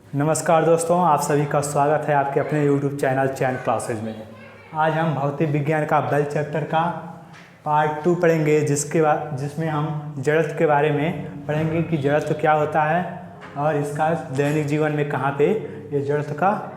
नमस्कार दोस्तों, आप सभी का स्वागत है आपके अपने YouTube चैनल चैन क्लासेज में। आज हम भौतिक विज्ञान का बेल चैप्टर का पार्ट 2 पढ़ेंगे, जिसमें हम जड़त्व के बारे में पढ़ेंगे कि जड़त्व क्या होता है और इसका दैनिक जीवन में कहाँ पे ये जड़त्व का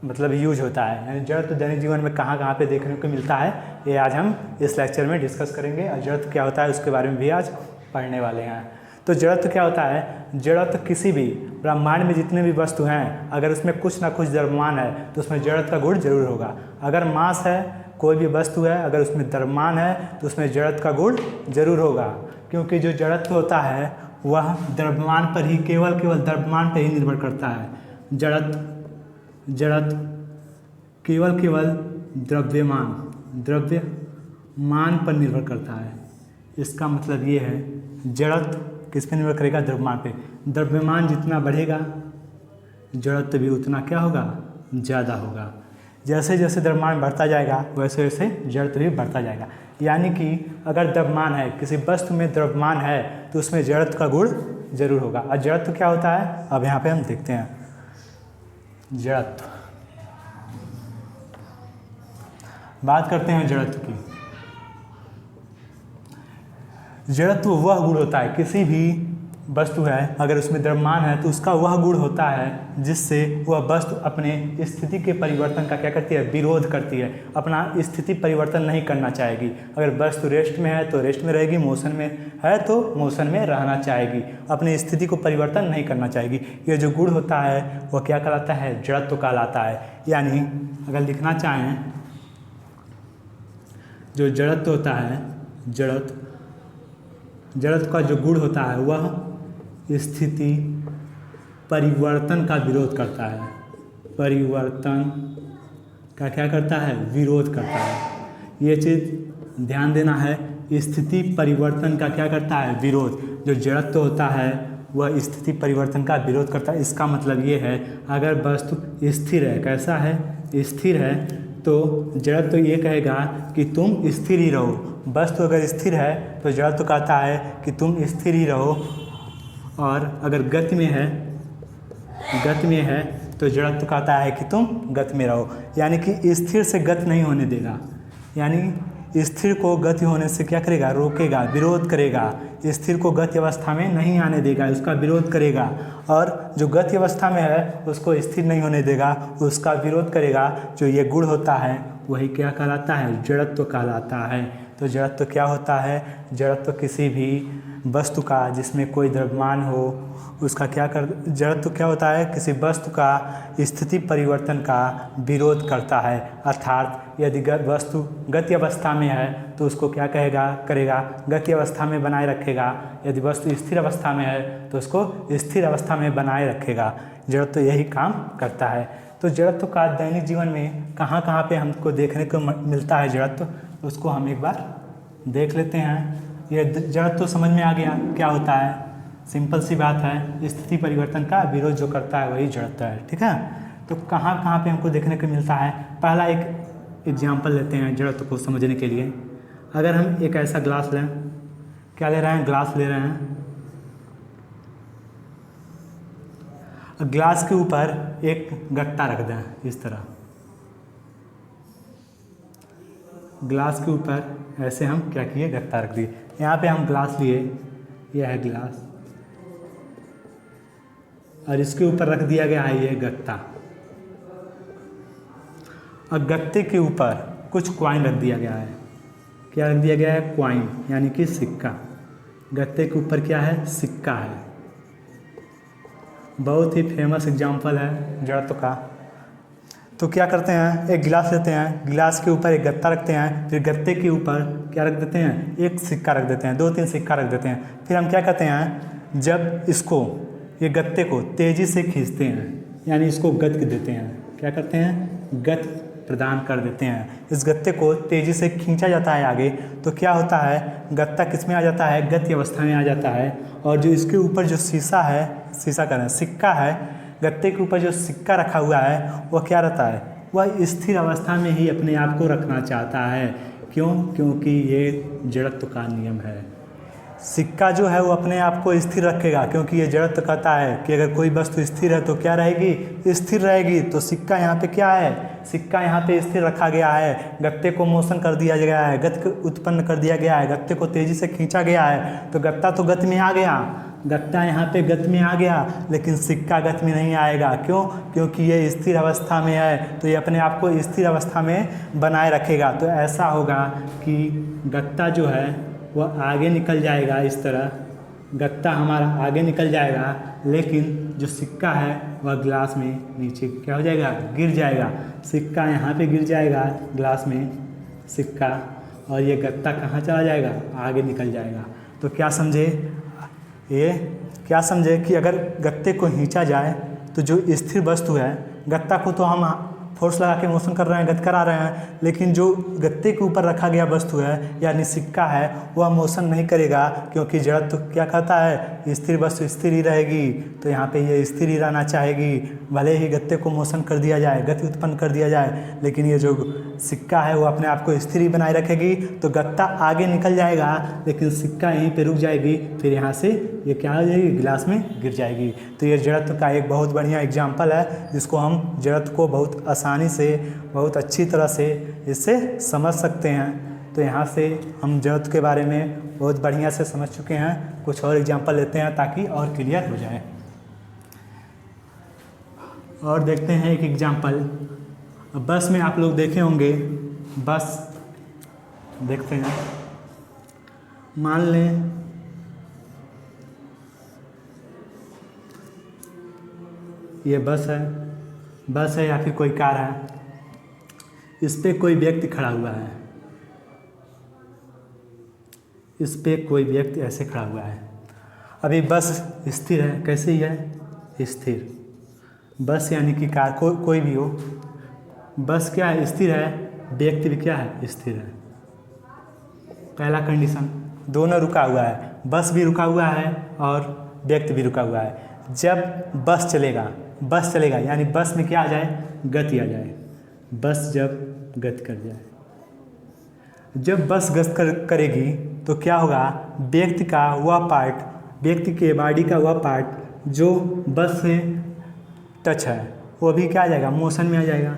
मतलब यूज होता है, यानी जड़त्व दैनिक जीवन में कहाँ कहाँ पे देखने को मिलता है। ये आज हम इस लेक्चर में डिस्कस करेंगे और जड़त्व क्या होता है उसके बारे में भी आज पढ़ने वाले हैं। तो जड़त्व क्या होता है? जड़त्व किसी भी ब्रह्मांड में जितने भी वस्तु हैं, अगर उसमें कुछ ना कुछ द्रव्यमान है तो उसमें जड़त्व का गुण जरूर होगा। अगर मास है, कोई भी वस्तु है, अगर उसमें द्रव्यमान है तो उसमें जड़त्व का गुण जरूर होगा, क्योंकि जो जड़त्व होता है वह द्रव्यमान पर ही केवल द्रव्यमान पर ही निर्भर करता है। जड़त्व केवल द्रव्यमान पर निर्भर करता है। इसका मतलब ये है, जड़त्व किस पे निर्भर करेगा? द्रव्यमान पे। द्रव्यमान जितना बढ़ेगा जड़त्व भी उतना क्या होगा? ज़्यादा होगा। जैसे जैसे द्रव्यमान बढ़ता जाएगा वैसे वैसे जड़त्व भी बढ़ता जाएगा। यानी कि अगर द्रव्यमान है, किसी वस्तु में द्रव्यमान है तो उसमें जड़त्व का गुण जरूर होगा। और जड़त्व क्या होता है अब यहाँ पे हम देखते हैं। जड़त्व, बात करते हैं जड़त्व की। जड़त्व वह गुण होता है, किसी भी वस्तु है अगर उसमें द्रव्यमान है तो उसका वह गुण होता है जिससे वह वस्तु अपने स्थिति के परिवर्तन का क्या करती है? विरोध करती है। अपना स्थिति परिवर्तन नहीं करना चाहेगी। अगर वस्तु रेस्ट में है तो रेस्ट में रहेगी, मोशन में है तो मोशन में रहना चाहेगी, अपनी स्थिति को परिवर्तन नहीं करना चाहेगी। ये जो गुण होता है वह क्या कहलाता है? जड़त्व कहलाता है। यानी अगर लिखना चाहें, जो जड़त्व होता है, जड़त्व का जो गुण होता है वह स्थिति परिवर्तन का विरोध करता है। परिवर्तन का क्या करता है? विरोध करता है। ये चीज़ ध्यान देना है, स्थिति परिवर्तन का क्या करता है? विरोध। जो जड़त्व होता है वह स्थिति परिवर्तन का विरोध करता है। इसका मतलब ये है, अगर वस्तु स्थिर है, कैसा है? स्थिर है, तो जड़त्व ये कहेगा कि तुम स्थिर ही रहो। वस्तु अगर स्थिर है तो जड़त्व कहता है कि तुम स्थिर ही रहो, और अगर गति में है तो जड़त्व कहता है कि तुम गति में रहो। यानी कि स्थिर से गति नहीं होने देगा, यानी स्थिर को गति होने से क्या करेगा? रोकेगा, विरोध करेगा। स्थिर को गति अवस्था में नहीं आने देगा, उसका विरोध करेगा। और जो गति अवस्था में है उसको स्थिर नहीं होने देगा, उसका विरोध करेगा। जो ये गुण होता है वही क्या कहलाता है? जड़त्व कहलाता है। तो जड़त्व क्या होता है? जड़त्व किसी भी वस्तु का जिसमें कोई द्रव्यमान हो उसका जड़त्व क्या होता है? किसी वस्तु का स्थिति परिवर्तन का विरोध करता है। अर्थात यदि वस्तु गति अवस्था में है तो उसको क्या करेगा? गति अवस्था में बनाए रखेगा। यदि वस्तु स्थिर अवस्था में है तो उसको स्थिर अवस्था में बनाए रखेगा। जड़त्व यही काम करता है। तो जड़त्व का दैनिक जीवन में कहाँ कहाँ पे हमको देखने को मिलता है जड़त्व, उसको हम एक बार देख लेते हैं। ये जड़त्व समझ में आ गया क्या होता है? सिंपल सी बात है, स्थिति परिवर्तन का विरोध जो करता है वही जड़त्व है। ठीक है, तो कहाँ कहाँ पे हमको देखने को मिलता है? पहला एक एग्जाम्पल लेते हैं जड़त्व को समझने के लिए। अगर हम एक ऐसा ग्लास लें, क्या ले रहे हैं? ग्लास ले रहे हैं। ग्लास के ऊपर एक गट्टा रख दें इस तरह। ग्लास के ऊपर ऐसे हम क्या किए? गट्टा रख दिए। यहाँ पे हम ग्लास लिए, यह है ग्लास, और इसके ऊपर रख दिया गया है ये गत्ता। और गत्ते के ऊपर कुछ कॉइन रख दिया गया है। क्या रख दिया गया है? कॉइन, यानी कि सिक्का। गत्ते के ऊपर क्या है? सिक्का है। बहुत ही फेमस एग्जाम्पल है जड़त्व का। तो क्या करते हैं? एक गिलास लेते हैं, गिलास के ऊपर एक गत्ता रखते हैं, फिर गत्ते के ऊपर क्या रख देते हैं? एक सिक्का रख देते हैं, 2-3 सिक्का रख देते हैं। फिर हम क्या करते हैं? जब ये गत्ते को तेज़ी से खींचते हैं, यानी इसको गति देते हैं। क्या करते हैं? गति प्रदान कर देते हैं। इस गत्ते को तेज़ी से खींचा जाता है आगे, तो क्या होता है? गत्ता किस में आ जाता है? गति अवस्था में आ जाता है। और जो इसके ऊपर जो सिक्का है, गत्ते के ऊपर जो सिक्का रखा हुआ है वह क्या रहता है? वह स्थिर अवस्था में ही अपने आप को रखना चाहता है। क्यों? क्योंकि ये जड़त्व का नियम है। सिक्का जो है वो अपने आप को स्थिर रखेगा, क्योंकि ये जड़त्व कहता है कि अगर कोई वस्तु स्थिर है तो क्या रहेगी, स्थिर रहेगी। तो सिक्का यहाँ पे क्या है, सिक्का यहाँ पे स्थिर रखा गया है। गत्ते को मोशन कर दिया गया है, गति को उत्पन्न कर दिया गया है, गत्ते को तेजी से खींचा गया है, तो गत्ता तो गति में आ गया, गत्ता यहाँ पे गति में आ गया, लेकिन सिक्का गति में नहीं आएगा। क्यों? क्योंकि ये स्थिर अवस्था में है, तो ये अपने आप को स्थिर अवस्था में बनाए रखेगा। तो ऐसा होगा कि गत्ता जो है वह आगे निकल जाएगा, इस तरह गत्ता हमारा आगे निकल जाएगा, लेकिन जो सिक्का है वह ग्लास में नीचे क्या हो जाएगा, गिर जाएगा। सिक्का यहाँ पे गिर जाएगा ग्लास में सिक्का, और ये गत्ता कहाँ चला जाएगा, आगे निकल जाएगा। तो क्या समझे, ये क्या समझे कि अगर गत्ते को खींचा जाए तो जो स्थिर वस्तु है, गत्ता को तो हम फोर्स लगा के मोशन कर रहे हैं, गति करा रहे हैं, लेकिन जो गत्ते के ऊपर रखा गया वस्तु है यानी सिक्का है वह मोशन नहीं करेगा, क्योंकि जड़त्व तो क्या कहता है, स्थिर वस्तु स्थिर ही रहेगी। तो यहाँ पे ये स्थिर ही रहना चाहेगी, भले ही गत्ते को मोशन कर दिया जाए, गति उत्पन्न कर दिया जाए, लेकिन ये जो सिक्का है वो अपने आप को स्थिर ही बनाए रखेगी। तो गत्ता आगे निकल जाएगा, लेकिन सिक्का यहीं पे रुक जाएगी, फिर यहाँ से ये क्या हो जाएगी, गिलास में गिर जाएगी। तो ये जड़त्व का एक बहुत बढ़िया एग्जाम्पल है, जिसको हम जड़त्व को बहुत आसानी से, बहुत अच्छी तरह से इससे समझ सकते हैं। तो यहाँ से हम जड़त्व के बारे में बहुत बढ़िया से समझ चुके हैं। कुछ और एग्जाम्पल लेते हैं ताकि और क्लियर हो जाए। और देखते हैं एक एग्जाम्पल। बस में आप लोग देखे होंगे, बस देखते हैं, मान लें ये बस है या फिर कोई कार है, इस पे कोई व्यक्ति खड़ा हुआ है, इस पे कोई व्यक्ति ऐसे खड़ा हुआ है। अभी बस स्थिर है, कैसे ही है, स्थिर। बस यानी कि कार कोई भी हो, बस क्या है, स्थिर है, व्यक्ति भी क्या है, स्थिर है। पहला कंडीशन, दोनों रुका हुआ है, बस भी रुका हुआ है और व्यक्ति भी रुका हुआ है। जब बस चलेगा यानी बस में क्या आ जाए, गति आ जाए। बस जब गति कर जाए, जब बस गति करेगी तो क्या होगा, व्यक्ति का वह पार्ट, व्यक्ति के बॉडी का वह पार्ट जो बस से टच है वो भी क्या आ जाएगा, मोशन में आ जाएगा।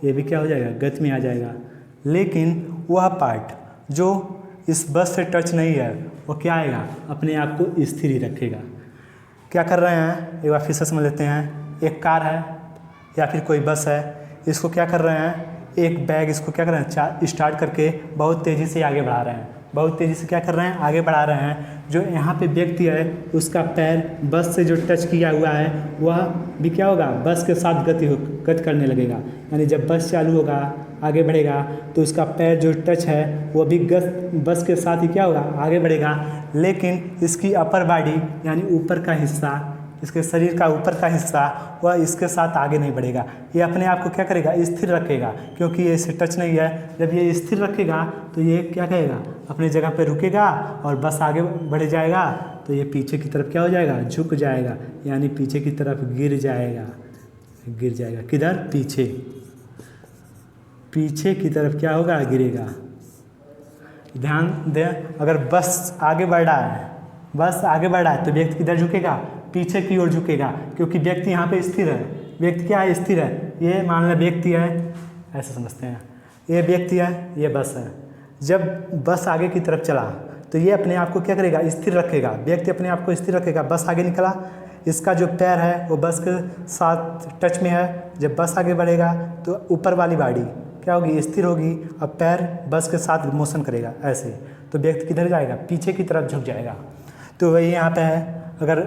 ये भी क्या हो जाएगा, गति में आ जाएगा। लेकिन वह पार्ट जो इस बस से टच नहीं है वो क्या आएगा, अपने आप को स्थिर ही रखेगा। क्या कर रहे हैं, एक बार फिर से समझ लेते हैं। एक कार है या फिर कोई बस है, इसको क्या कर रहे हैं, एक बैग इसको क्या कर रहे हैं, स्टार्ट करके बहुत तेज़ी से आगे बढ़ा रहे हैं, बहुत तेज़ी से क्या कर रहे हैं, आगे बढ़ा रहे हैं। जो यहाँ पे व्यक्ति है उसका पैर बस से जो टच किया हुआ है वह भी क्या होगा, बस के साथ गति करने लगेगा। यानी जब बस चालू होगा, आगे बढ़ेगा, तो उसका पैर जो टच है वो भी बस के साथ ही क्या होगा, आगे बढ़ेगा। लेकिन इसकी अपर बॉडी यानी ऊपर का हिस्सा, इसके शरीर का ऊपर का हिस्सा वह इसके साथ आगे नहीं बढ़ेगा। ये अपने आप को क्या करेगा, स्थिर रखेगा, क्योंकि ये इससे टच नहीं है। जब ये स्थिर रखेगा तो ये क्या करेगा, अपनी जगह पे रुकेगा और बस आगे बढ़ जाएगा, तो ये पीछे की तरफ क्या हो जाएगा, झुक जाएगा, यानी पीछे की तरफ गिर जाएगा। किधर, पीछे की तरफ क्या होगा, गिरेगा। ध्यान दें, अगर बस आगे बढ़ रहा है तो व्यक्ति किधर झुकेगा, पीछे की ओर झुकेगा, क्योंकि व्यक्ति यहाँ पे स्थिर है। व्यक्ति क्या है, स्थिर है। ये मान लें व्यक्ति है, ऐसे समझते हैं, ये व्यक्ति है, ये बस है। जब बस आगे की तरफ चला तो ये अपने आप को क्या करेगा, स्थिर रखेगा। व्यक्ति अपने आप को स्थिर रखेगा। बस आगे निकला, इसका जो पैर है वो बस के साथ टच में है। जब बस आगे बढ़ेगा तो ऊपर वाली बॉडी क्या होगी, स्थिर होगी, और पैर बस के साथ मोशन करेगा ऐसे, तो व्यक्ति किधर जाएगा, पीछे की तरफ झुक जाएगा। तो वही यहाँ पे है, अगर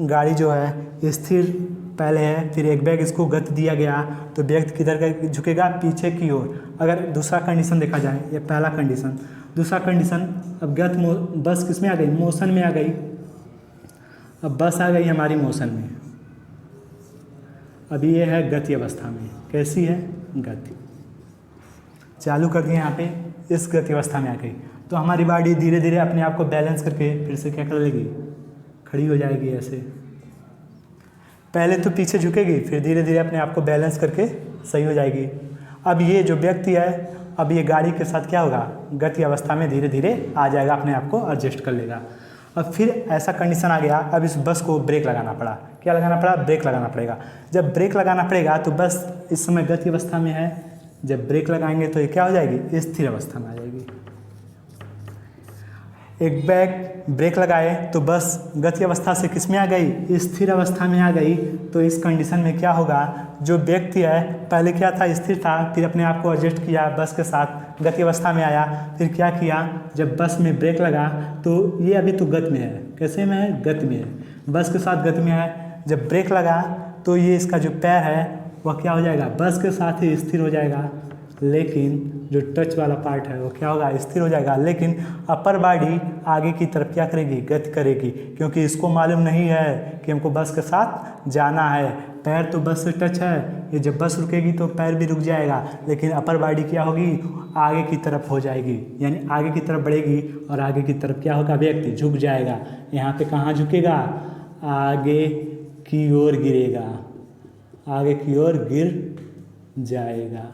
गाड़ी जो है स्थिर पहले है, फिर एक बैग इसको गति दिया गया, तो व्यक्ति किधर झुकेगा, पीछे की ओर। अगर दूसरा कंडीशन देखा जाए, ये पहला कंडीशन, दूसरा कंडीशन, अब बस किस में आ गई, मोशन में आ गई। अब बस आ गई हमारी मोशन में, अभी ये है गति अवस्था में। कैसी है, गति चालू कर दिए यहाँ पे, इस गति अवस्था में आ गई, तो हमारी बॉडी धीरे धीरे अपने आप को बैलेंस करके फिर से क्या कर लेगी, खड़ी हो जाएगी। ऐसे पहले तो पीछे झुकेगी, फिर धीरे धीरे अपने आप को बैलेंस करके सही हो जाएगी। अब ये जो व्यक्ति है अब ये गाड़ी के साथ क्या होगा, गति अवस्था में धीरे धीरे आ जाएगा, अपने आप को एडजस्ट कर लेगा। अब फिर ऐसा कंडीशन आ गया, अब इस बस को ब्रेक लगाना पड़ा। क्या लगाना पड़ा, ब्रेक लगाना पड़ेगा। जब ब्रेक लगाना पड़ेगा तो बस इस समय गति अवस्था में है, जब ब्रेक लगाएंगे तो ये क्या हो जाएगी, स्थिर अवस्था में आ जाएगी। एक बैग ब्रेक लगाए तो बस गति अवस्था से किस में आ गई, स्थिर अवस्था में आ गई। तो इस कंडीशन में क्या होगा, जो व्यक्ति है पहले क्या था, स्थिर था, फिर अपने आप को एडजस्ट किया, बस के साथ गति अवस्था में आया, फिर क्या किया, जब बस में ब्रेक लगा तो ये अभी तो गति में है, कैसे में है, गति में है, बस के साथ गति में है। जब ब्रेक लगा तो ये इसका जो पैर है वह क्या हो जाएगा, बस के साथ ही स्थिर हो जाएगा, लेकिन जो टच वाला पार्ट है वो क्या होगा, स्थिर हो जाएगा। लेकिन अपर बॉडी आगे की तरफ क्या करेगी, गति करेगी, क्योंकि इसको मालूम नहीं है कि हमको बस के साथ जाना है। पैर तो बस से टच है, ये जब बस रुकेगी तो पैर भी रुक जाएगा, लेकिन अपर बॉडी क्या होगी, आगे की तरफ हो जाएगी, यानी आगे की तरफ बढ़ेगी और आगे की तरफ क्या होगा, व्यक्ति झुक जाएगा। यहाँ पे कहाँ झुकेगा, आगे की ओर गिरेगा, आगे की ओर गिर जाएगा।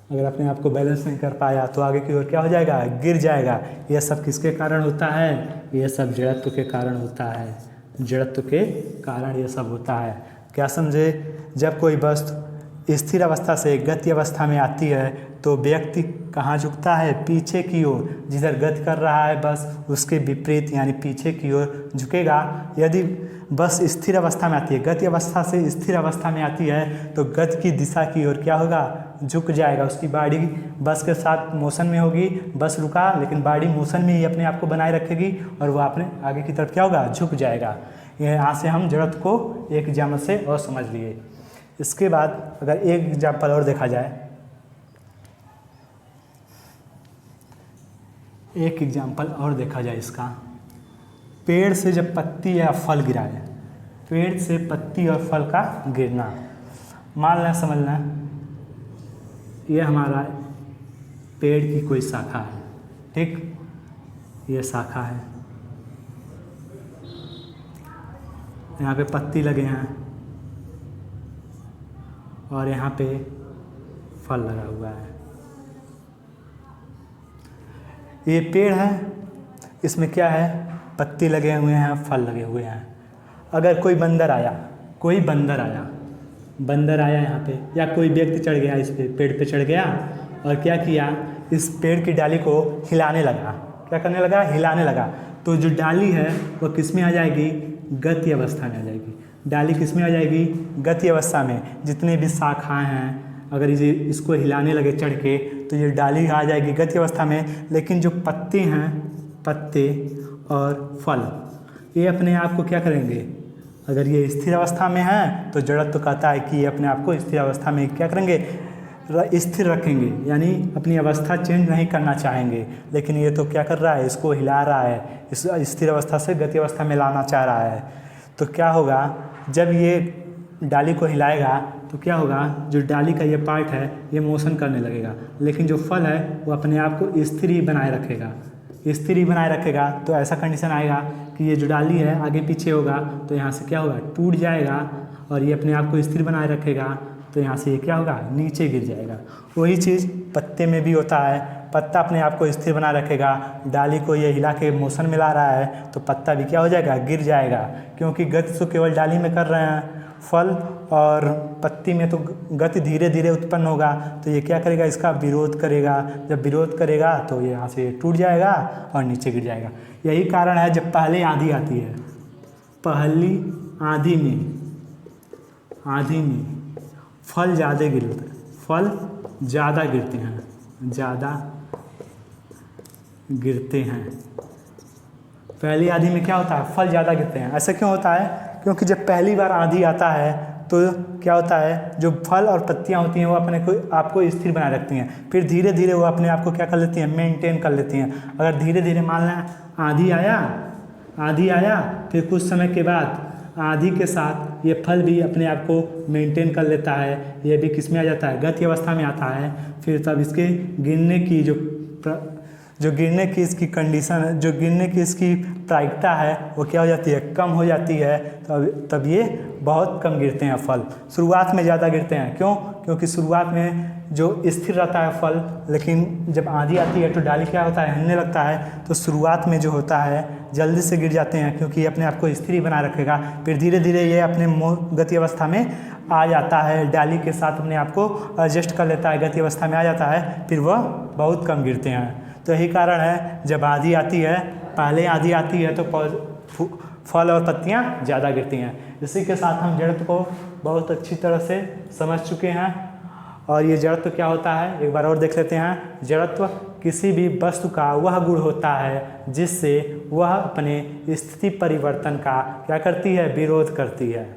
अगर अपने आप को बैलेंस नहीं कर पाया तो आगे की ओर क्या हो जाएगा, गिर जाएगा। यह सब किसके कारण होता है, यह सब जड़त्व के कारण होता है, जड़त्व के कारण ये सब होता है। क्या समझे, जब कोई वस्तु स्थिर अवस्था से गति अवस्था में आती है तो व्यक्ति कहाँ झुकता है, पीछे की ओर, जिधर गति कर रहा है बस उसके विपरीत यानी पीछे की ओर झुकेगा। यदि बस स्थिर अवस्था में आती है, गति अवस्था से स्थिर अवस्था में आती है तो गति की दिशा की ओर क्या होगा, झुक जाएगा। उसकी बॉडी बस के साथ मोशन में होगी, बस रुका लेकिन बॉडी मोशन में ही अपने आप को बनाए रखेगी और वह अपने आगे की तरफ क्या होगा, झुक जाएगा। यहाँ से हम जड़त्व को एक एग्जाम्पल से और समझ लिए। इसके बाद अगर एक एग्जाम्पल और देखा जाए, एक एग्जाम्पल और देखा जाए इसका, पेड़ से जब पत्ती या फल गिरा है, पेड़ से पत्ती और फल का गिरना, मानना समझना, ये हमारा पेड़ की कोई शाखा है, ठीक, ये शाखा है, यहाँ पे पत्ती लगे हैं और यहाँ पे फल लगा हुआ है। ये पेड़ है, इसमें क्या है, पत्ती लगे हुए हैं, फल लगे हुए हैं। अगर कोई बंदर आया, कोई बंदर आया, बंदर आया यहाँ पे, या कोई व्यक्ति चढ़ गया इस पे, पेड़ पे चढ़ गया और क्या किया, इस पेड़ की डाली को हिलाने लगा। क्या करने लगा, हिलाने लगा। तो जो डाली है वो किस में आ जाएगी, गति अवस्था में आ जाएगी। डाली किस में आ जाएगी, गति अवस्था में। जितने भी शाखाएँ हैं अगर इसे इसको हिलाने लगे चढ़ के तो ये डाली आ जाएगी गति अवस्था में। लेकिन जो पत्ते हैं, पत्ते और फल, ये अपने आप को क्या करेंगे, अगर ये स्थिर अवस्था में है तो जड़त्व तो कहता है कि ये अपने आप को स्थिर अवस्था में क्या करेंगे, स्थिर रखेंगे, यानी अपनी अवस्था चेंज नहीं करना चाहेंगे। लेकिन ये तो क्या कर रहा है, इसको हिला रहा है, इस स्थिर अवस्था से गति अवस्था में लाना चाह रहा है। तो क्या होगा, जब ये डाली को हिलाएगा तो क्या होगा, जो डाली का ये पार्ट है ये मोशन करने लगेगा, लेकिन जो फल है वो अपने आप को स्थिर ही बनाए रखेगा, स्थिर ही बनाए रखेगा। तो ऐसा कंडीशन आएगा कि ये जो डाली है आगे पीछे होगा तो यहाँ से क्या होगा, टूट जाएगा और ये अपने आप को स्थिर बनाए रखेगा, तो यहाँ से ये क्या होगा, नीचे गिर जाएगा। वही चीज़ पत्ते में भी होता है, पत्ता अपने आप को स्थिर बना रखेगा, डाली को ये हिला के मोशन में ला रहा है तो पत्ता भी क्या हो जाएगा, गिर जाएगा, क्योंकि गति तो केवल डाली में कर रहे हैं, फल और पत्ती में तो गति धीरे धीरे उत्पन्न होगा। तो ये क्या करेगा, इसका विरोध करेगा। जब विरोध करेगा तो ये यहाँ से टूट जाएगा और नीचे गिर जाएगा। यही कारण है जब पहले आंधी आती है, पहली आंधी में फल ज़्यादा गिरते हैं, फल ज़्यादा गिरते हैं, ज़्यादा गिरते हैं। पहली आंधी में क्या होता है, फल ज़्यादा गिरते हैं। ऐसा क्यों होता है, क्योंकि जब पहली बार आंधी आता है तो क्या होता है, जो फल और पत्तियां होती हैं वो अपने को आपको स्थिर बनाए रखती हैं, फिर धीरे धीरे वो अपने आप को क्या कर लेती हैं, मेंटेन कर लेती हैं। अगर धीरे धीरे मान लें आंधी आया फिर कुछ समय के बाद आंधी के साथ ये फल भी अपने आप को मेंटेन कर लेता है, ये भी किस में आ जाता है, गति अवस्था में आता है। फिर तब इसके गिरने की जो गिरने की इसकी कंडीशन, जो गिरने की इसकी प्रायिकता है वो क्या हो जाती है, कम हो जाती है। तब ये बहुत कम गिरते हैं फल। शुरुआत में ज़्यादा गिरते हैं, क्यों? क्योंकि शुरुआत में जो स्थिर रहता है फल, लेकिन जब आंधी आती है तो डाली क्या होता है, हिलने लगता है। तो शुरुआत में जो होता है जल्दी से गिर जाते हैं, क्योंकि अपने आप को स्थिर बना रखेगा। फिर धीरे धीरे ये अपने गति अवस्था में आ जाता है, डाली के साथ अपने आप को एडजस्ट कर लेता है, गति अवस्था में आ जाता है, फिर वह बहुत कम गिरते हैं। तो यही कारण है जब आंधी आती है, पहले आंधी आती है तो फल और पत्तियां ज़्यादा गिरती हैं। इसी के साथ हम जड़त्व को बहुत अच्छी तरह से समझ चुके हैं। और ये जड़त्व क्या होता है एक बार और देख लेते हैं। जड़त्व किसी भी वस्तु का वह गुण होता है जिससे वह अपने स्थिति परिवर्तन का क्या करती है, विरोध करती है।